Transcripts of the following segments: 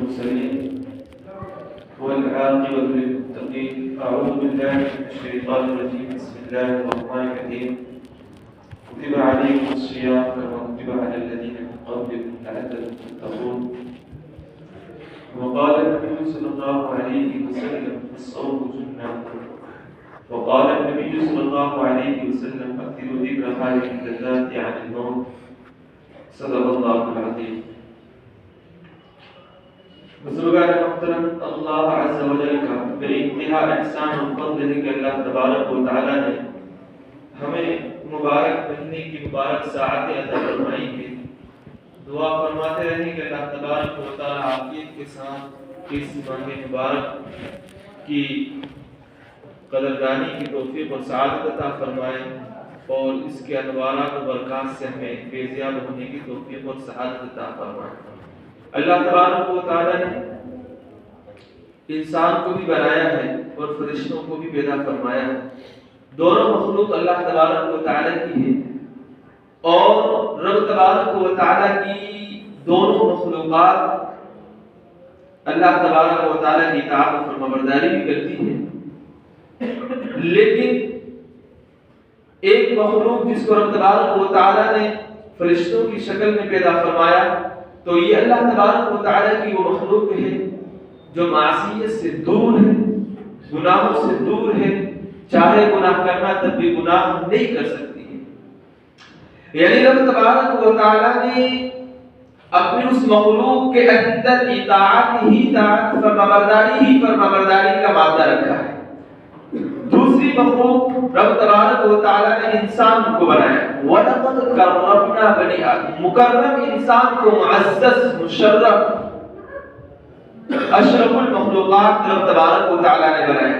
المرسلين والعاقبة للمتقين. أعوذ بالله من الشيطان الرجيم. بسم الله الرحمن الرحيم. كتب عليكم الصيام كما كتب على الذين من قبلكم لعلكم تتقون. وقال النبي صلى الله عليه وسلم الصوم جنة. وقال النبي صلى الله عليه وسلم أكثروا ذكر هذه اللذات عن الموت. صدق الله العظيم. بزرگان محترم، اللہ عز و جل کا بے انتہا احسان و فضل ہے کہ اللہ تبارک و تعالی نے ہمیں مبارک مہینے کی مبارک ساعتیں عطا فرمائی ہیں. دعا فرماتے رہیں کہ اللہ تبارک و تعالی عافیت کے ساتھ اس ماہ مبارک کی قدردانی کی توفیق اور سعادت عطا فرمائے اور اس کے انوارات و برکات سے ہمیں فیضیاب ہونے کی توفیق اور سعادت عطا فرمائے. اللہ تبارک و تعالی نے انسان کو بھی بنایا ہے اور فرشتوں کو بھی پیدا فرمایا ہے. دونوں مخلوق اللہ تبارک و تعالی کی ہے اور رب تبارک و تعالی کی دونوں مخلوقات اللہ تبارک و تعالی کی اطاعت و فرمانبرداری بھی کرتی ہے. لیکن ایک مخلوق جس کو رب تبارک و تعالی نے فرشتوں کی شکل میں پیدا فرمایا تو یہ اللہ تبارک و تعالی کی وہ مخلوق ہے جو معصیت سے دور ہے، گناہوں سے دور ہے. چاہے گناہ کرنا تب بھی گناہ نہیں کر سکتی ہے. یعنی رب تبارک و تعالی نے اپنی اس مخلوق کے اندر اطاعت ہی اطاعت، فرمانبرداری کا مادہ رکھا ہے. دوسری مخلوق رب تبارک و تعالی نے انسان کو بنایا. وَلَقَدْ كَرَّمْنَا بَنِي آدَمَ. مکرم انسان کو معزز، مشرف، اشرف المخلوقات رب تبارک و تعالی نے بنایا.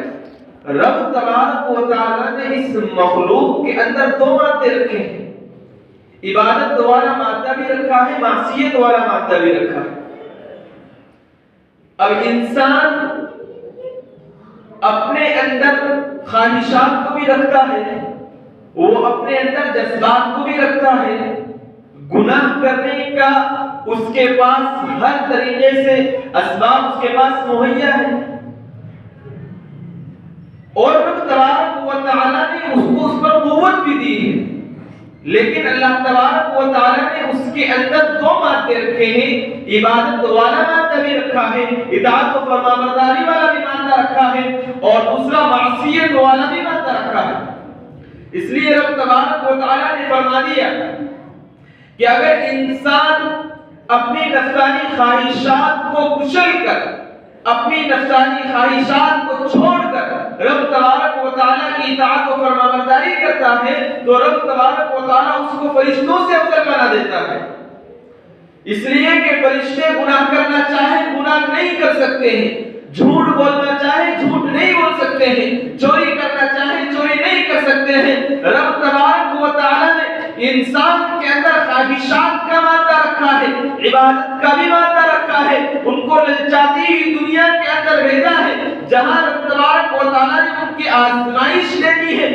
رب تبارک و تعالی نے اس مخلوق کے اندر دو مادے رکھے ہیں. عبادت والا مادہ بھی رکھا ہے، معصیت والا مادہ بھی رکھا ہے. اب انسان اپنے اندر خواہشات کو بھی رکھتا ہے، وہ اپنے اندر جذبات کو بھی رکھتا ہے. گناہ کرنے کا اس کے پاس ہر طریقے سے اسباب اس کے پاس مہیا ہے اور رب تبارک و تعالی نے اس کو اس پر قوت بھی دی ہے. لیکن اللہ تبارک و تعالی نے اس کے اندر دو مادے رکھے ہیں. عبادت والا مادہ بھی رکھا ہے، اطاعت و فرمانبرداری والا بھی مادہ رکھا ہے اور دوسرا معصیت والا بھی مادہ رکھا ہے. اس لیے رب تبارک و تعالی نے فرما دیا کہ اگر انسان اپنی نفسانی خواہشات کو کچل کر، اپنی نفسانی خواہشات کو چھوڑ کر رب تبارک و تعالی کی اطاعت و فرمانبرداری کرتا ہے تو رب تبارک و تعالی اس کو فرشتوں سے افضل بنا دیتا ہے. اس لیے کہ فرشتے گناہ کرنا چاہیں گناہ نہیں کر سکتے ہیں، جھوٹ بولنا چاہیں جھوٹ نہیں بول سکتے ہیں، چوری کرنا چاہیں چوری نہیں کر سکتے ہیں. رب تبارک و تعالی نے انسان کے اندر خواہشات کا مادہ رکھا ہے، عبادت کا بھی مادہ رکھا ہے. ان کو للچاتی ہوئی دنیا کے اندر بھیجا ہے جہاں رب تبارک و تعالی نے ان کی آزمائش لینی ہے.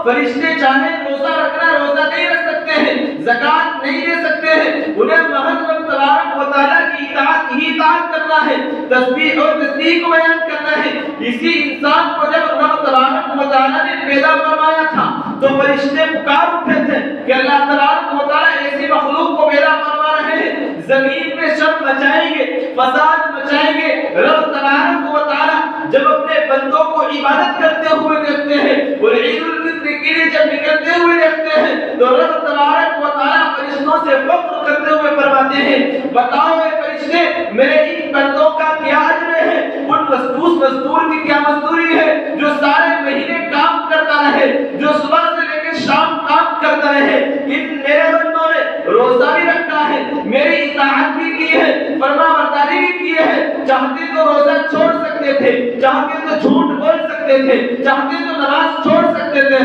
فرشتے چاہیں روزہ رکھنا روزہ نہیں رکھ سکتے ہیں، زکات نہیں دے سکتے ہیں. انہیں محض رب تبارک و تعالی کی اطاعت ہی اطاعت کرنا ہے، تسبیح اور تصدیق کو بیان کرنا ہے. اسی انسان کو جب رب تبارک و تعالی نے پیدا فرمایا تھا تو فرشتے پکار اٹھے تھے کہ اللہ تبارک و تعالی ایسی مخلوق کو پیدا فرما رہے ہیں، زمین میں شر مچائیں گے، فساد مچائیں گے. رب تبارک و تعالی جب اپنے بندوں کو عبادت کرتے ہوئے دیکھتے ہیں اور عید الفطر کے لیے جب نکلتے ہوئے دیکھتے ہیں تو رب تبارک و تعالی فرشتوں سے فخر کرتے ہوئے فرماتے ہیں، بتاؤ اے فرشتے میرے ان بندوں کا کیا اجر ہے، ان مزدور کی کیا مزدوری ہے جو سارے مہینے کام کرتا رہے، جو صبح سے لے کے شام کام کرتا رہے. ان میرے بندوں نے روزہ بھی رکھا ہے، میری اطاعت بھی کی ہے، فرمانبرداری بھی کی ہے. چاہتے تو روزہ چھوڑ سکتے تھے، چاہتے تو جھوٹ بول سکتے تھے، چاہتے تو نماز چھوڑ سکتے تھے.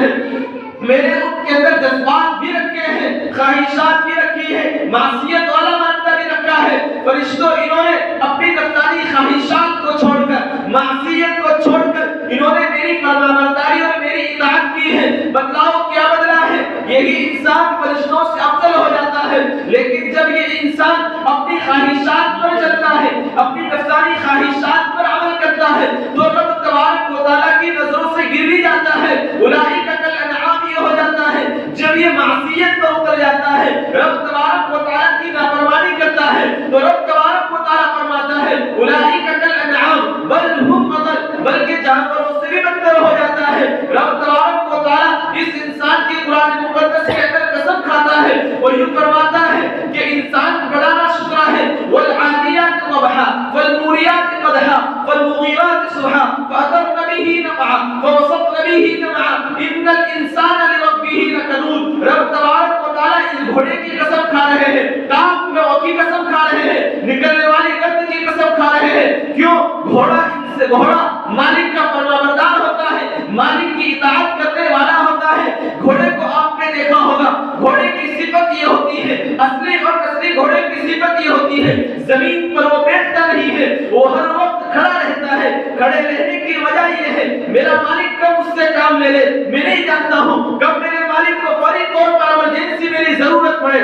میرے ان کے اندر جذبات بھی رکھے ہیں، خواہشات بھی رکھی ہے، معصیت والا مادہ بھی رکھا ہے. فرشتوں انہوں نے اپنی نفسانی خواہشات کو چھوڑ کر، معصیت کو چھوڑ کر انہوں نے میری فرمانبرداری اور میری اطاعت کی ہے. بدلاؤ کیا بدلا ہے؟ یہی انسان فرشتوں سے افضل ہو جاتا ہے. لیکن جب یہ انسان اپنی خواہشات پر چلتا ہے، اپنی نفسانی خواہشات پر عمل کرتا ہے تو رب تبارک و تعالیٰ کی نظروں سے گر بھی جاتا ہے. اولئک کالانعام یہ ہو جاتا ہے جب یہ معصیت پر اتر جاتا ہے, رب تبارک و تعالیٰ کی نافرمانی کرتا ہے تو رب تبارک و تعالیٰ فرماتا ہے اولئک کالانعام بل هم اضل, بلکہ جانوروں سے بھی بدتر ہو جاتا ہے. رب تبارک و تعالیٰ اس انسان کی قرآن مقدس کے اندر قسم کھاتا ہے اور یوں فرماتا ہے کہ انسان بڑا ناشکرا ہے. والعادیات ضبحا فالموریات قدحا فالمغیرات صبحا فأثرن به نقعا فوسطن به جمعا ان الانسان لربه لکنود. رب تبارک و تعالیٰ اس گھوڑے کی قسم کھا رہے ہیں, ٹانگ میں کی قسم کھا رہے ہیں, نکلنے والی گرد کی قسم کھا رہے ہیں. کیوں؟ گھوڑا مالک کا فرمانبردار ہوتا ہے, مالک کی اطاعت کرنے والا ہوتا ہے. گھوڑے کو آپ نے دیکھا ہوگا, گھوڑے کی صفت یہ ہوتی ہے, اصلی اور نسلی گھوڑے کی صفت یہ ہوتی ہے, زمین پر وہ بیٹھتا نہیں ہے, وہ ہر وقت کھڑا رہتا ہے. کھڑے رہنے کی وجہ یہ ہے میرا مالک کب اس سے کام لے لے میں نہیں جانتا ہوں, کب میرے مالک کو فوری طور پر ایمرجنسی میری ضرورت پڑے,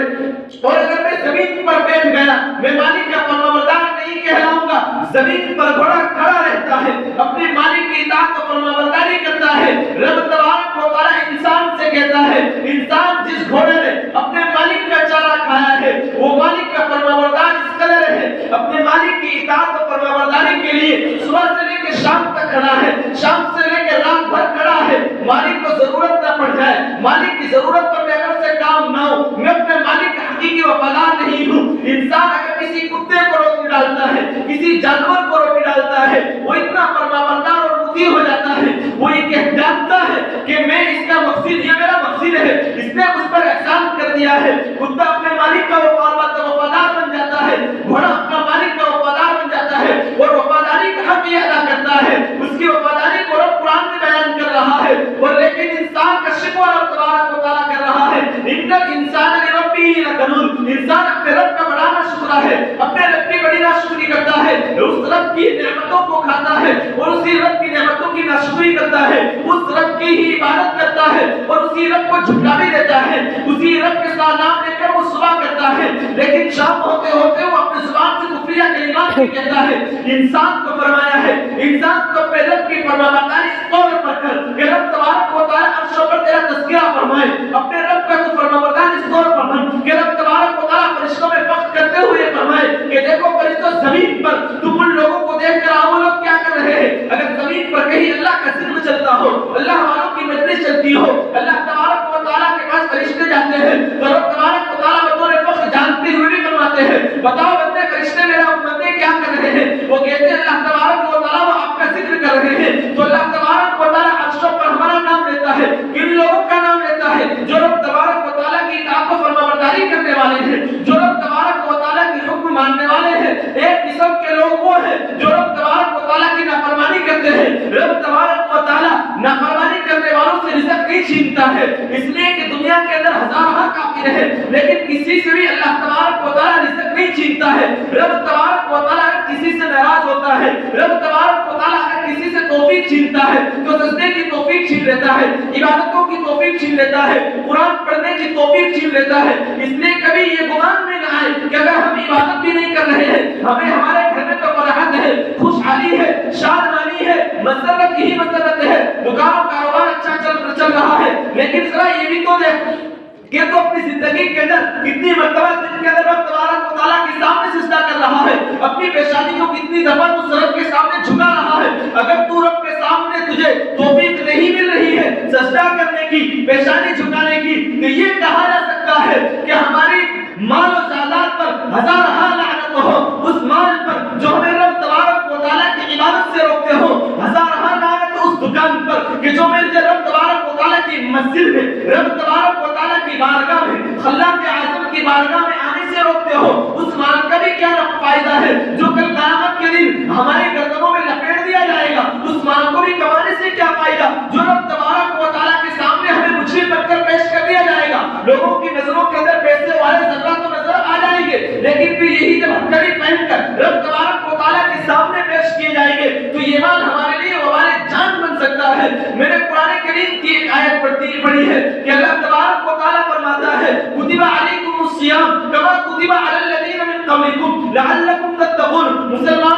اور اگر میں زمین پر بیٹھ گیا میں مالک کا فرمانبردار نہیں کہلاؤں گا. زمین پر گھوڑا کھڑا رہتا ہے, اپنے مالک کی اطاعت و فرمانبرداری کرتا ہے. رب تبارک و تعالیٰ انسان سے کہتا ہے انسان جس گھوڑے نے اپنے مالک کا چارہ کھایا ہے وہ مالک کا فرمانبردار اس قدر ہے, اپنے مالک کی اطاعت و فرمانبرداری کے لیے صبح سے لے کے شام تک کھڑا ہے, شام سے لے کے رات بھر کھڑا ہے. مالک کو ضرورت نہ پڑ جائے, مالک کی ضرورت پر میں اگر سے کام نہ ہو, میں اپنے مالک کا حقیقی وفادار نہیں ہوں. انسان اگر کسی کتے کو روٹی ڈالتا ہے, کسی جانور کو روٹی ڈالتا ہے, وہ اتنا فرمانبردار اور مطیع ہو جاتا ہے, وہ یہ جانتا ہے کہ میں اس کا مقصد, یہ میرا مقصد ہے, اس نے مجھ پر احسان کر دیا ہے. کتا اپنے مالک کا وفادار بن جاتا ہے, گھوڑا اپنا مالک کا وفادار بن جاتا ہے اور وفاداری کا حق یہ ادا کرتا ہے. اس کی وفاداری کو رب قرآن میں بیان کر رہا ہے, اور لیکن انسان کا شکوہ رب تبارک و تعالیٰ کر رہا ہے ان الانسان لربہ لکنود. انسان اپنے رب کا بڑا ناشکرا ہے, اپنے رب کی بڑی ناشکری کرتا ہے, اس رب کی نعمتوں کو کھاتا ہے اور اسی رب کی نعمتوں کی ناشکری کرتا ہے, اس رب کی ہی عبادت کرتا ہے اور اسی رب کو جھٹلا بھی دیتا ہے, اسی رب کے ساتھ نام لے کر وہ صبح کرتا ہے, لیکن شام ہوتے ہوتے وہ اپنے زبان سے کفریہ کلمات بھی کہتا ہے. انسان کو فرمایا ہے انسان کو اپنے رب کی فرمانبرداری اس طور پر کر کہ رب تبارک و تعالیٰ عرش پر تیرا تذکرہ فرمائے. اپنے رب کا تو فرمانبردار اس طور پر بن کہ رب تبارک و تعالیٰ فرشتوں میں فخر کرتے ہوئے فرمائے کہ دیکھو فرشتوں زمین پر تم ان لوگوں کو دیکھ کر آؤ, وہ لوگ کیا کر رہے ہیں. اگر زمین پر کہیں اللہ کا ذکر چلتا ہو, اللہ والوں کی مجلس چلتی ہو, اللہ تبارک و تعالیٰ کے پاس فرشتے جاتے ہیں, تو رب تبارک و تعالیٰ بطور فخر جانتے ہوئے بھی فرماتے ہیں بتاؤ بندے فرشتے میرا بندے کیا کر رہے ہیں. وہ کہتے ہیں اللہ تبارک و تعالیٰ وہ آپ کا ذکر کر رہے ہیں. تو اللہ تبارک و تعالیٰ عرشوں پر ہمارا نام لیتا ہے, کن لوگوں کا نام لیتا ہے جو رب تبارک و تعالیٰ کی اطاعت و فرمانبرداری کرنے والے ہیں, جو رب تبارک و تعالیٰ کی حکم ماننے والے ہیں. ایک قسم کے لوگ وہ ہیں جو رب تبارک و تعالیٰ کی نافرمانی کرتے ہیں. رب تبارک و تعالیٰ نافرمانی کرنے والوں سے رزق نہیں چھینتا ہے, اس لیے کہ دنیا کے اندر ہزاروں کافر ہیں, لیکن کسی سے بھی اللہ تبارک و تعالیٰ رزق نہیں چھینتا ہے. رب تبارک و تعالیٰ اگر کسی سے ناراض ہوتا ہے, رب تبارک و تعالیٰ اگر کسی سے توفیق چھینتا ہے تو سجدے کی توفیق چھین لیتا ہے, عبادتوں کی توفیق چھین لیتا ہے, قرآن پڑھنے کی توفیق چھین لیتا ہے. اس لیے کبھی یہ گمان میں نہ آئے کہ اگر ہم عبادت بھی نہیں کر رہے ہیں, ہمیں ہمارے گھر میں تو فراحت ہے, خوشحالی ہے, شادمانی ہے, مسرت ہی مسرت ہے, دکان و کاروبار اچھا چل رہا ہے, لیکن ذرا یہ بھی تو دیکھ کہ تو اپنی زندگی کے اندر کتنی مرتبہ دن کے اندر رب تبارک و تعالیٰ کے سامنے سجدہ کر رہا ہے, اپنی پیشانی کو کتنی دفعہ تو رب کے سامنے جھکا رہا ہے. اگر تو رب کے سامنے تجھے توفیق نہیں مل رہی ہے سجدہ کرنے کی, پیشانی جھکانے کی, تو یہ کہا جا سکتا ہے کہ ہماری مال و جائیداد پر ہزارہا لعنت ہو, اس مال پر جو ہمیں رب تبارک و تعالیٰ کی عبادت سے روکتے ہو, ہزارہا لعنت اس دکان پر کہ جو میرے رب تبارک و تعالیٰ کی مسجد میں, رب تبارک و تعالیٰ کی بارگاہ میں, خلاق اعظم کی بارگاہ میں آنے سے روکتے ہو. اس مال کا بھی کیا فائدہ ہے جو کل قیامت کے دن ہماری گردنوں میں لپیٹ دیا جائے گا. اس مال کو بھی کمانے سے کیا فائدہ جو رب تبارک و تعالیٰ کے سامنے ہمیں مجرم بن کر پیش کر دیا جائے گا. لوگوں کی نظروں کے اندر پیسے والے ذرہ تو نظر آ جائیں گے, لیکن پھر یہی جب ہتھکڑی پہن کر رب تبارک و تعالیٰ کے سامنے پیش کیے جائیں گے تو یہ مال ہمارے لیے وبال جان بن سکتا ہے. میں نے قرآن کریم کی ایک آیت پڑھی ہے کہ اللہ تبارک و تعالیٰ فرماتا ہے کتب علیکم الصیام کما کتب علی الذین من قبلکم لعلکم تتقون. مسلمان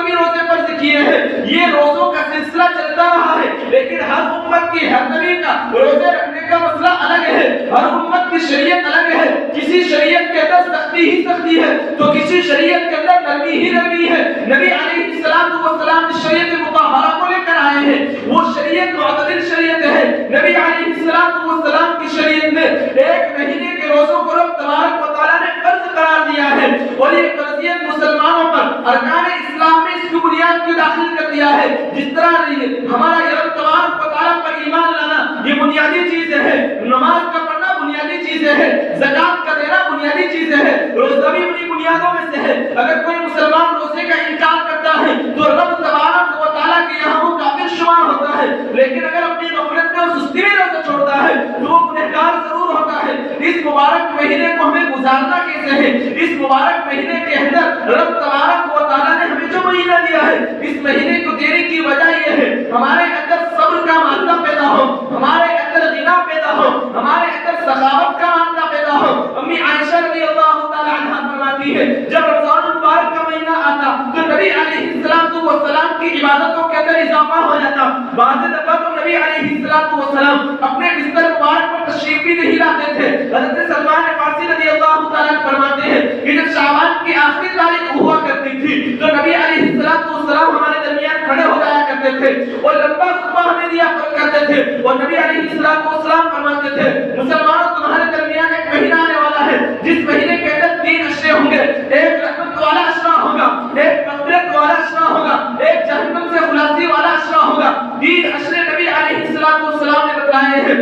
کبھی روزے فرض کیے ہیں. یہ روزوں کا سلسلہ چلتا رہا ہے، لیکن ہر امت کی، ہر نبی کا روزے رکھنے کا مسئلہ الگ ہے. ہر امت کی شریعت الگ ہے. کسی شریعت کے اندر سختی ہی سختی ہے تو کسی شریعت کے اندر نرمی ہی نرمی ہے. نبی علیہ السلام جس شریعت مطہرہ کو لے کر آئے ہیں وہ شریعت معتدل شریعت ہے. نبی علیہ السلام کی شریعت میں ایک مہینے کے روزوں کو رب تبارک و تعالیٰ نے فرض قرار دیا ہے، اور یہ فرضیت مسلمانوں پر ارکان اسلام میں اس کی بنیاد کو داخل کر دیا ہے. جس طرح ہمارا یہ رب تبارک و تعالیٰ پر ایمان لانا یہ بنیادی چیزیں ہیں، نماز کا پڑھنا بنیادی چیزیں ہیں، زکات کا دینا بنیادی چیزیں ہیں، روزہ بھی انہی بنیادوں میں سے ہے. اگر کوئی مسلمان روزے کا انکار کرتا ہے تو رب تبارک و تعالیٰ کے یہاں وہ کافر شمار ہوتا ہے، لیکن اگر اپنی غفلت میں اور سستی میں روزہ چھوڑتا ہے تو وہ گنہگار ضرور ہوتا ہے. اس مبارک مہینے کو ہمیں گزارنا کیسے ہے؟ اس مبارک مہینے کے اندر رب تبارک و تعالیٰ نے ہمیں جو مہینہ دیا ہے، اس مہینے کو دینے کی وجہ یہ ہے ہمارے اندر صبر کا مادہ پیدا ہو، ہمارے اندر غنا پیدا ہو، ہمارے اندر سخاوت کا مادہ پیدا ہو. امی عائشہ رضی اللہ تعالی عنہا فرماتی ہے جب رمضان المبارک کا مہینہ آتا تو نبی علیہ السلام کی عبادتوں کے اندر اضافہ ہو جاتا. بعض دفعہ تو نبی علیہ السلام اپنے بستر مبارک پر تشریف بھی نہیں لاتے تھے. حضرت سلمان فارسی رضی اللہ تعالیٰ فرماتے ہیں کہ جب شعبان کی آخری تاریخ ہوا کرتی تھی تو نبی علیہ السلام ہمارے درمیان کھڑے ہو جایا کرتے تھے اور لمبا خطبہ ہمیں دیا کرتے تھے، اور نبی علیہ السلام فرماتے تھے مسلمانوں تمہارے درمیان ایک مہینہ آنے والا ہے جس مہینے کے اندر 3 اشرے ہوں گے. ایک رحمت والا اشرا ہوگا، ایک مغفرت والا اشرا ہوگا، ایک جہنم سے خلاصی والا اشرا ہوگا. 3 اشرے نبی علیہ السلام نے بتلائے ہیں.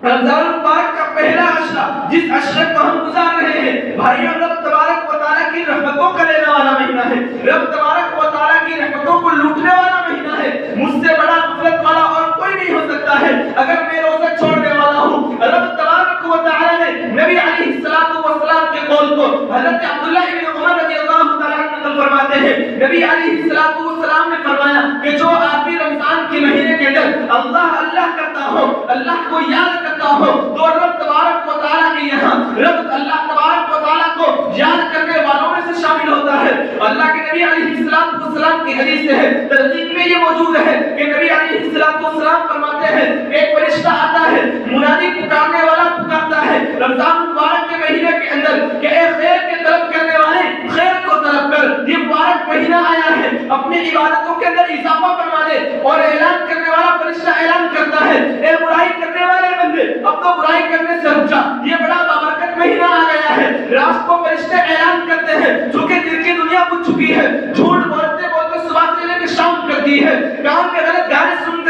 رمضان مبارک کا پہلا اشرا جس اشرے کو ہم گزار رہے ہیں بھائیو، رب تبارک و تعالیٰ کی رحمتوں کا لینے والا مہینہ ہے. رب تبارک و تعالیٰ کی رحمتوں کو لوٹنے والا مہینہ ہے. مجھ سے بڑا غفلت والا اور کوئی نہیں ہو سکتا ہے اگر میں روزہ چھوڑنے والا ہوں. رب تبارک و تعالیٰ نے نبی علیہ السلام کے قول کو حضرت عبداللہ ابن عمر رضی اللہ تعالیٰ عنہ نقل فرماتے ہیں نبی علیہ السلام نے فرمایا کہ جو آدمی رمضان کے مہینے کے اندر اللہ کرتا ہو، اللہ کو یاد کرتا ہو تو رب تبارک و تعالیٰ کے یہاں رب اللہ تبارک و تعالیٰ کو یاد کرنے والوں میں سے شامل ہوتا ہے. اللہ کے نبی علیہ السلام کی حدیث ہے، ترغیب میں یہ موجود ہے کہ نبی علیہ السلام فرماتے ہیں ایک فرشتہ آتا ہے، منادی پکارنے والا پکارتا ہے رمضان مبارک کے مہینے کے اندر کہ اے خیر کے طلب کرنے والے خیر کو طلب کر، یہ مبارک مہینہ آیا ہے، اپنی عبادتوں کے اندر اضافہ فرما دے. اور اعلان کرنے والا فرشتہ اعلان کرتا ہے اے برائی کرنے والے بندے اب تو برائی کرنے سے رک جا، یہ بڑا بابرکت مہینہ آ گیا ہے. رات کو فرشتے اعلان کرتے ہیں چونکہ دل کی دنیا بجھ چکی ہے، جھوٹ بولتے بولتے صبح سے لے کے شام کر دی ہے، کان کے غلط گانے سنتے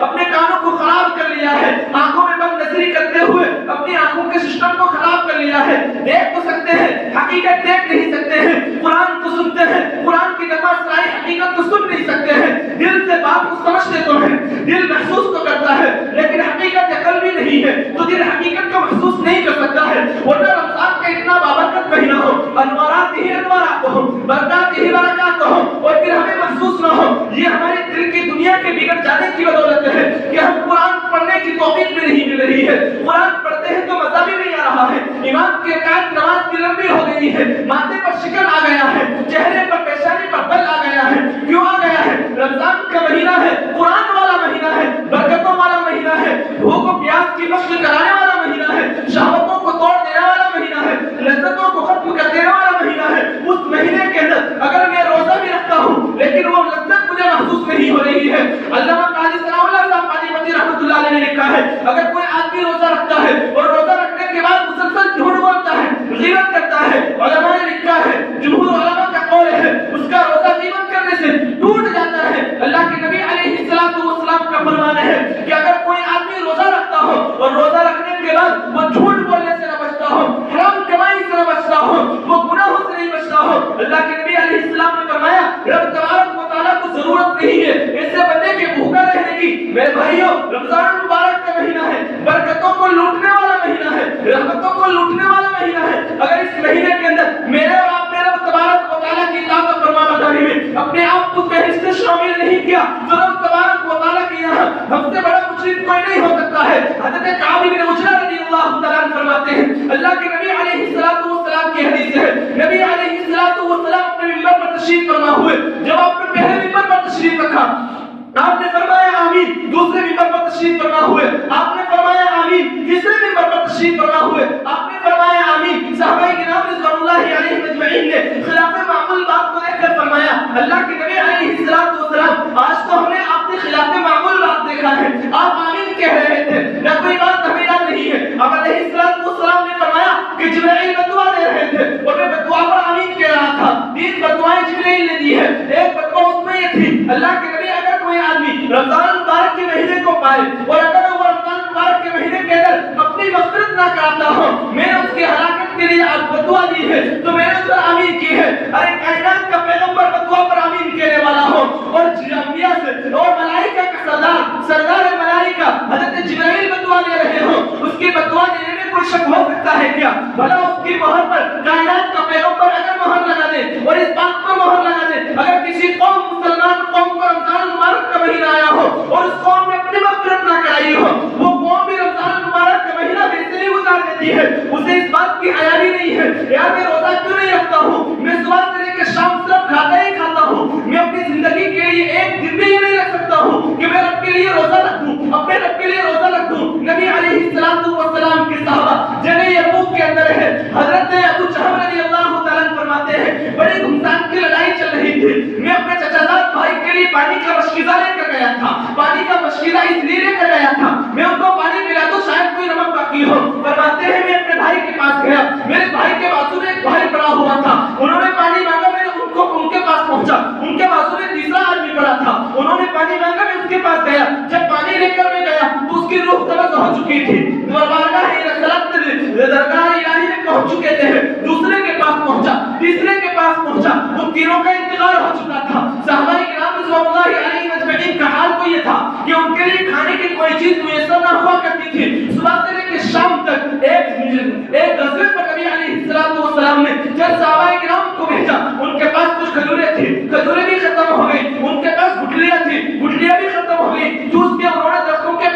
اپنے کانوں کو خراب کر لیا ہے، آنکھوں میں بد نظری کرتے ہوئے اپنی آنکھوں کے سسٹم کو خراب کر لیا ہے. دیکھ تو سکتے ہیں حقیقت دیکھ نہیں سکتے ہیں، قرآن تو سنتے ہیں قرآن کی نماز سرائی حقیقت تو سن نہیں سکتے ہیں. دل سے بات کو سمجھتے تو ہیں، دل محسوس تو کرتا ہے لیکن حقیقت عقل بھی نہیں ہے تو دل حقیقت کو محسوس نہیں کر سکتا ہے. ورنہ رمضان کا اتنا بابرکت مہینہ ہو، انوارات ہی انوارات ہو، برکات ہی برکات ہو اور پھر ہمیں محسوس نہ ہو، یہ ہمارے دل کی دنیا کے بگڑ جانے کی بدولت ہے کہ ہم قرآن پڑھنے کی توفیق بھی نہیں مل رہی ہے. قرآن پڑھتے ہیں تو مزہ بھی نہیں آ رہا ہے، امام کی رکعت نماز کی لمبی ہو گئی ہے، ماتھے پر شکن آ گیا ہے، چہرے پر پیشانی پر بل آ گیا ہے. کیوں آ گیا ہے؟ رمضان کا مہینہ ہے، قرآن والا مہینہ ہے، برکتوں والا مہینہ ہے، بھوک و پیاس کی مشق کرانے والا مہینہ ہے، شہوتوں کو توڑ دینے والا مہینہ ہے، لذتوں کو ختم کر دینے والا مہینہ ہے. اس مہینے کے اندر اگر میں روزہ بھی رکھتا ہوں لیکن وہ لذت مجھے محسوس نہیں ہو رہی ہے. علامہ قاضی ثناء اللہ صاحب پانی رحمۃ اللہ علیہ نے لکھا ہے اگر کوئی آدمی روزہ رکھتا ہے اور روزہ رکھنے کے بعد مسلسل جھوٹ بولتا ہے، غیبت کرتا ہے، علماء نے لکھا ہے جمہور علماء کا قول ہے اس کا روزہ غیبت کرنے سے ٹوٹ جاتا ہے. اللہ کے نبی علیہ السلام کا فرمان ہے کہ اگر کوئی آدمی روزہ رکھتا ہو اور روزہ رکھنے کے بعد وہ جھوٹ بولنے سے نہ بچتا ہو، حرام کمائی سے نہ بچتا ہو، وہ گناہوں سے نہیں بچتا ہو، اللہ کے نبی علیہ السلام نے فرمایا رب تبارک و تعالیٰ کو ضرورت نہیں ہے ایسے بندے کے بھوکا رہنے کی. میرے بھائیوں رمضان مبارک کا مہینہ ہے، برکتوں کو لوٹنے والا مہینہ ہے، رحمتوں کو لوٹنے والا مہینہ ہے. اگر اس مہینے کے اندر میرے اور آپ نے رب تبارک و تعالیٰ کی اطاعت و فرمانبرداری میں اپنے آپ کو فہرست سے شامل نہیں کیا تو رب تبارک و تعالیٰ کے یہاں ہم سے بڑا مشرک کوئی نہیں ہو سکتا ہے. حضرت کعب بن عجرہ رضی اللہ تعالیٰ عنہ فرماتے ہیں اللہ کے نبی علیہ السلام کی حدیث ہے، نبی علیہ السلام اپنے منبر پر تشریف فرما ہوئے، جب آپ نے پہلے ممبر پر تشریف رکھا آپ نے فرمایا آمین، دوسرے ممبر پر تشریف فرما ہوئے آپ نے فرمایا آمین، تیسرے ممبر پر تشریف فرما ہوئے آپ نے فرمایا آمین۔ صحابہ کرام رضوان اللہ علیہم اجمعین نے خلاف معمول بات کو دیکھ کر فرمایا اللہ کے نبی علیہ السلام آج تو ہم نے آپ سے خلاف معمول بات دیکھا ہے، آپ آمین کہہ رہے تھے، نہ کوئی بات ہمیں یاد نہیں ہے۔ اب علیہ السلام نے فرمایا کہ جبرائیل بدعا دے رہے تھے اور میں بدعا پر آمین کہہ رہا تھا، 3 بدعائیں جبرائیل نے دی ہے، ایک بدعا اس میں یہ تھی اللہ کے نبی اگر کوئی آدمی رمضان مبارک کے مہینے کو پائے اور اگر وہ رمضان مبارک کے مہینے کے اندر اپنی مغفرت نہ کراتا ہو، میں نے اس کی ہلاکت کے لیے بدعا دی ہے تو میں نے اس پر آمین کی ہے۔ ارے کائنات کا پیغمبر بدعا پر آمین کہنے والا ہو اور انبیاء سے اور ملائکہ کا سردار ملائکہ حضرت جبرائیل بدعا دے رہے ہو، اس کی بدعا دینے میں کوئی شک ہو سکتا ہے کیا؟ بھلا اس کی مہر پر کائنات کا پیغمبر اگر مہر لگا دے اور اس بات پر مہر لگا دے اگر کسی قوم مسلمان قوم کو رمضان مبارک کا مہینہ آیا ہو اور اس قوم نے اپنی مغفرت نہ کرائی ہو، وہ قوم بھی رمضان مبارک کا مہینہ ویسے ہی گزار دیتی ہے، اسے اس بات کی حیا بھی نہیں ہے یار میں روزہ کیوں نہیں رکھتا ہوں، میں صبح سے لے کے شام صرف کھاتا ہی کھاتا ہوں، میں اپنی زندگی کے لیے ایک دن بھی نہیں رکھ سکتا ہوں کہ میں رب کے لیے روزہ رکھوں، اپنے رب کے لیے روزہ رکھوں۔ نبی علیہ السلام کے صحابہ جنگ یرموک کے اندر ہے، حضرت ابو جہل رضی اللہ تعالیٰ عنہ فرماتے ہیں بڑی گھمسان کی لڑائی چل رہی تھی، میں اپنے چچا زاد بھائی کے لیے پانی کا مشکیزہ لے کر گیا تھا، پانی کا مشکیزہ اس لیے لے کر گیا تھا میں ان کو پانی پلا دوں شاید کوئی نمک باقی ہو۔ فرماتے ہیں میں اپنے بھائی کے پاس گیا، میرے بھائی کے بازو میں ایک بھائی پڑا ہوا تھا، انہوں نے پانی مانگا، میں نے ان کے پاس پہنچا، ان کے بازو میں تیسرا آدمی پڑا تھا، انہوں نے پانی مانگا، میں اس کے پاس گیا، جب پانی لے کر میں گیا تو اس کی روح قبض ہو چکی تھی، درگاہ الہی میں پہنچ چکے تھے، دوسرے کے پاس پہنچا، تیسرے کے پاس پہنچا، ان تینوں کا انتقال ہو چکا تھا۔ صحابہ کرام رضوان اللہ علیہم اجمعین کا حال تو یہ تھا کہ ان کے لیے کھانے کی کوئی چیز میسر نہ ہوا کرتی تھی، صبح سے لے کے شام تک ایک غزوے پر نبی علیہ السلام نے جب صحابہ کرام کو بھیجا، ان کے پاس کچھ کھجوریں تھی، کھجوریں بھی ختم ہو گئی، ان کے پاس گٹھلیاں تھی، گٹھلیاں بھی ختم ہو گئی، جوس کے انہوں نے درختوں کے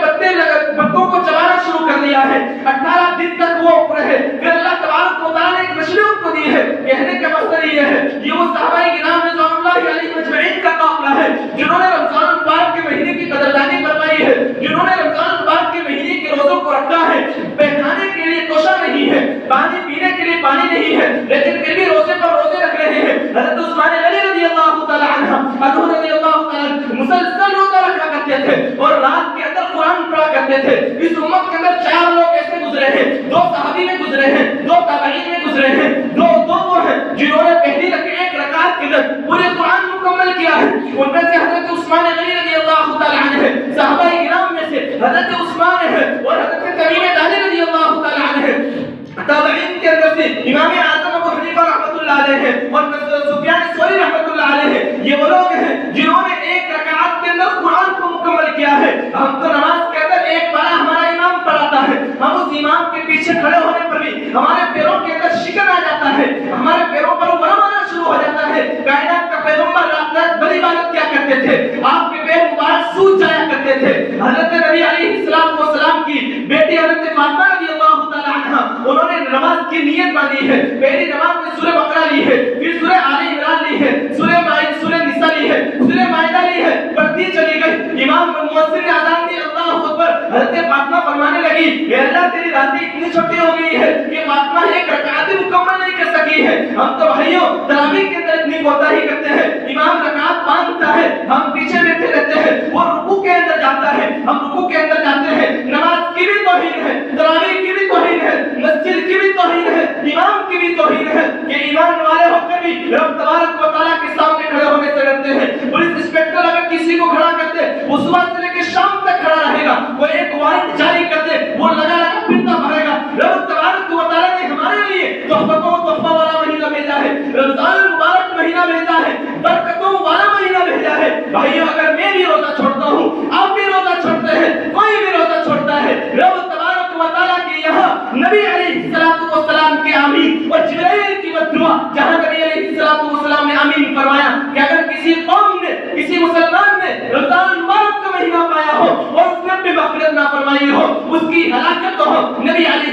پتوں کو چبانا شروع کر دیا ہے، 18 دن تک وہ اوپر ہے، پھر اللہ تبارک و تعالیٰ نے ایک مچھلی ان کو دی ہے۔ کہنے کا مقصد یہ ہے یہ وہ صحابہ کرام رضوان اللہ علیہم اجمعین کا قافلہ ہے جنہوں نے رمضان مبارک کے مہینے کی قدردانی فرمائی ہے، جنہوں نے رمضان مبارک کے مہینے کے روزوں کو رکھا ہے، پہنانے کے لیے توشہ نہیں ہے، پانی پینے کے لیے پانی نہیں ہے، لیکن پھر بھی روزے پر روزے رکھ رہے ہیں۔ حضرت عثمان غنی رضی اللہ تعالی عنہ رضی اللہ تعالی مسلسل روزہ رکھا کرتے تھے اور رات کے اندر قرآن پڑھا کرتے تھے۔ اس امت کے اندر 4 لوگ ایسے گزرے ہیں، 2 صحابی میں گزرے ہیں، 2 تابعین میں گزرے ہیں، 2 وہ ہیں جنہوں نے پہلی ایک رکعت کے اندر پورے قرآن مکمل کیا ہے۔ ان میں سے حضرت عثمان غنی رضی اللہ تعالی عنہ ہے، صحابہ کرام میں سے حضرت عثمان ہے اور حضرت تمیم داری رضی اللہ تعالی عنہ ہے۔ تابعین کے اندر سے امام اعظم ابو حنیفہ رحمۃ اللہ علیہ ہے اور سفیان ثوری رحمۃ اللہ علیہ ہے، یہ وہ لوگ ہیں جنہوں نے ایک رکعت کے اندر قرآن کو مکمل کیا ہے۔ ہم تو نماز کے اندر ایک پارہ ہمارا امام پڑھاتا ہے، ہم اس امام کے پیچھے کھڑے ہونے پر بھی ہمارے پیروں کے اندر شکن آ جاتا ہے، ہمارے پیروں پر ورم آنا شروع ہو جاتا ہے۔ کائنات کا پیغمبر رات بڑی عبادت کیا کرتے تھے، آپ کے پیر مبارک سوج جایا کرتے تھے۔ حضرت نبی علیہ السلام کی بیٹی حضرت فاطمہ رضی اللہ تعالی عنہا انہوں نے نماز کی نیت باندھی ہے، پہلی نماز میں سورہ بقرہ لی ہے، پھر سورہ آل عمران لی ہے، سورہ نساء لی ہے، سورہ مائدہ لی ہے، پڑھتی چلی گئی۔ امام مؤذن نے اذان دی اللہ اکبر، حضرت فاطمہ فرمانے لگی اے اللہ تیری راتیں اتنی چھوٹی ہو گئی ہے کہ فاطمہ ایک رکعت مکمل نہیں کر سکی ہے۔ ہم تو بھائیوں تراویح کے اندر اتنی کوتاہی کرتے ہیں، امام رکعت باندھتا ہے، ہم پیچھے بیٹھے رہتے ہیں، وہ رکوع کے اندر جاتا ہے، ہم رکوع کے اندر جاتے ہیں۔ نماز کی بھی توہین ہے، تراویح کی بھی توہین ہے، مسجد کی بھی توہین ہے، امام کی بھی توہین ہے کہ ایمان والے ہو کر بھی رب تبارک و تعالیٰ کے سامنے کھڑے ہونے سے ڈرتے ہیں۔ پولیس انسپکٹر اگر کسی کو کھڑا کرتے وہ صبح سے لے کے شام تک کھڑا رہے گا، وہ ایک وارنٹ جاری کر دے وہ لگا پھرتا پڑے گا۔ رب تبارک و تعالیٰ نے ہمارے لیے تحفہ والا مہینہ بھیجا ہے، رمضان المبارک مہینہ بھیجا ہے، برکتوں والا مہینہ بھیجا ہے۔ بھائیو اگر میں بھی روزہ چھوڑتا ہوں، آپ بھی روزہ چھوڑتے ہیں، کوئی بھی روزہ چھوڑتا ہے، رب تبارک و تعالیٰ کے یہاں نبی علیہ السلام کے آمین اور جبرائیل کی بددعا جہاں نبی علیہ السلام نے آمین فرمایا کہ اگر کسی قوم نے کسی مسلمان نے رمضان مبارک کا مہینہ پایا ہو اور اس نے اپنی مغفرت نہ فرمائی ہو، اس کی ہلاکت ہو۔ نبی علیہ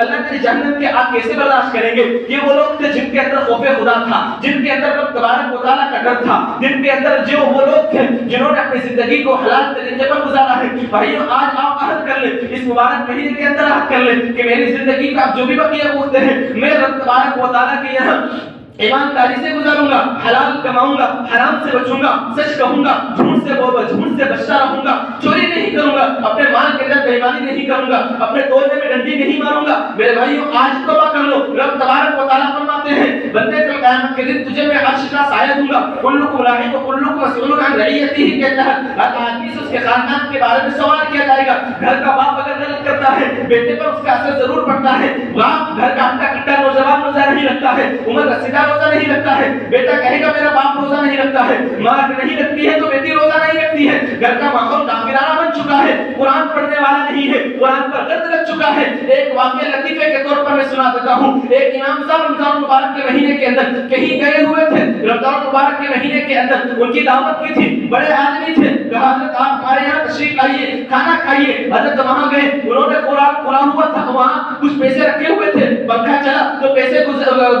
اللہ تیری جہنم کی آگ کیسے برداشت کریں گے؟ یہ وہ لوگ تھے جن کے اندر خوف خدا تھا، جن کے اندر رب تبارک و تعالیٰ کا ڈر تھا، جن کے اندر جو وہ لوگ تھے جنہوں نے اپنی زندگی کو حلال طریقے پر گزارا ہے۔ بھائیو آج آپ عہد کر لیں، اس مبارک مہینے کے اندر عہد کر لیں کہ میری زندگی کا جو بھی بقیہ وقت ہے میں رب تبارک و تعالیٰ کے یہاں ایمانداری سے گزاروں گا، حلال کماؤں گا، حرام سے بچوں گا، سچ کہوں گا، جھوٹ سے بچتا رہوں گا، چوری نہیں کروں گا، اپنے مال کے اندر بے ایمانی نہیں کروں گا، اپنے تولنے میں ڈنڈی نہیں ماروں گا۔ میرے بھائیو آج توبہ کر لو، رب تبارک و تعالیٰ فرماتے ہیں بندے کل قیامت کے دن تجھے میں عرش کا سایہ دوں گا، کلکم راع و کلکم مسئول عن رعیتہ کے تحت ہر آدمی سے اس کے خاندان کے بارے میں سوال کیا جائے گا۔ گھر کا باپ اگر غلط کرتا ہے بیٹے پر اس کا اثر ضرور پڑتا ہے، باپ گھر کا ہٹا کٹا نوجوان روزہ نہیں رکھتا ہے، عمر رسیدہ روزہ نہیں رکھتا ہے، بیٹا کہے گا میرا باپ روزہ نہیں رکھتا ہے، ماں نہیں رکھتی ہے تو بیٹی روزہ نہیں رکھتی ہے، گھر کا ماحول کافرانہ بن چکا ہے، قرآن پڑھنے والا نہیں ہے، قرآن پر غلط لگ چکا ہے۔ ایک واقعہ لطیفے کے طور پر میں سنا دیتا ہوں، ایک امام صاحب رمضان مبارک کے مہینے کے اندر کہیں گئے ہوئے تھے، رمضان مبارک کے مہینے کے اندر ان کی دعوت کی تھی، بڑے آدمی تھے، کہا حضرت آپ ہمارے یہاں تشریف لائیے، کھانا کھائیے۔ حضرت وہاں گئے، انہوں نے قرآن کھلا ہوا تھا، وہاں کچھ پیسے رکھے ہوئے تھے، پنکھا چلا تو پیسے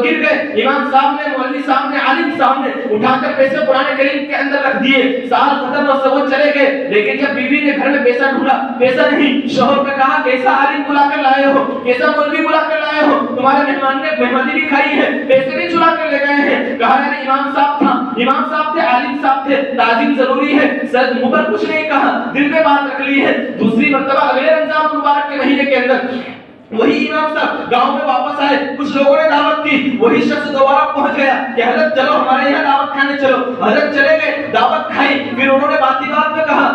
گر گئے، امام صاحب نے مولوی صاحب نے عالم صاحب نے اٹھا کر پیسے قرآن کریم کے اندر رکھ دیے، سال ختم اور سب چلے گئے، لیکن جب بیوی نے گھر میں پیسہ ڈھونڈا پیسہ نہیں، شوہر نے کہا کیسا عالم بلا کر لائے ہو، کیسا مولوی بلا کر لائے ہو، تمہارے مہمان نے مہمانی بھی کھائی ہے، پیسے بھی چرا کر لے گئے ہیں۔ کہا یعنی امام صاحب تھا، امام صاحب تھے، عالم صاحب تھے، تعظیم ضروری ہے، سر منہ پر کچھ نہیں کہا، دل میں بات رکھ لی ہے۔ دوسری مرتبہ اگلے رمضان مبارک کے مہینے کے اندر وہی امام صاحب گاؤں میں واپس آئے، کچھ لوگوں نے دعوت کی، وہی شخص دوبارہ پہنچ گیا کہ حضرت چلو ہمارے یہاں دعوت کھانے چلو، حضرت چلے گئے، دعوت کھائی، پھر انہوں نے بات میں کہا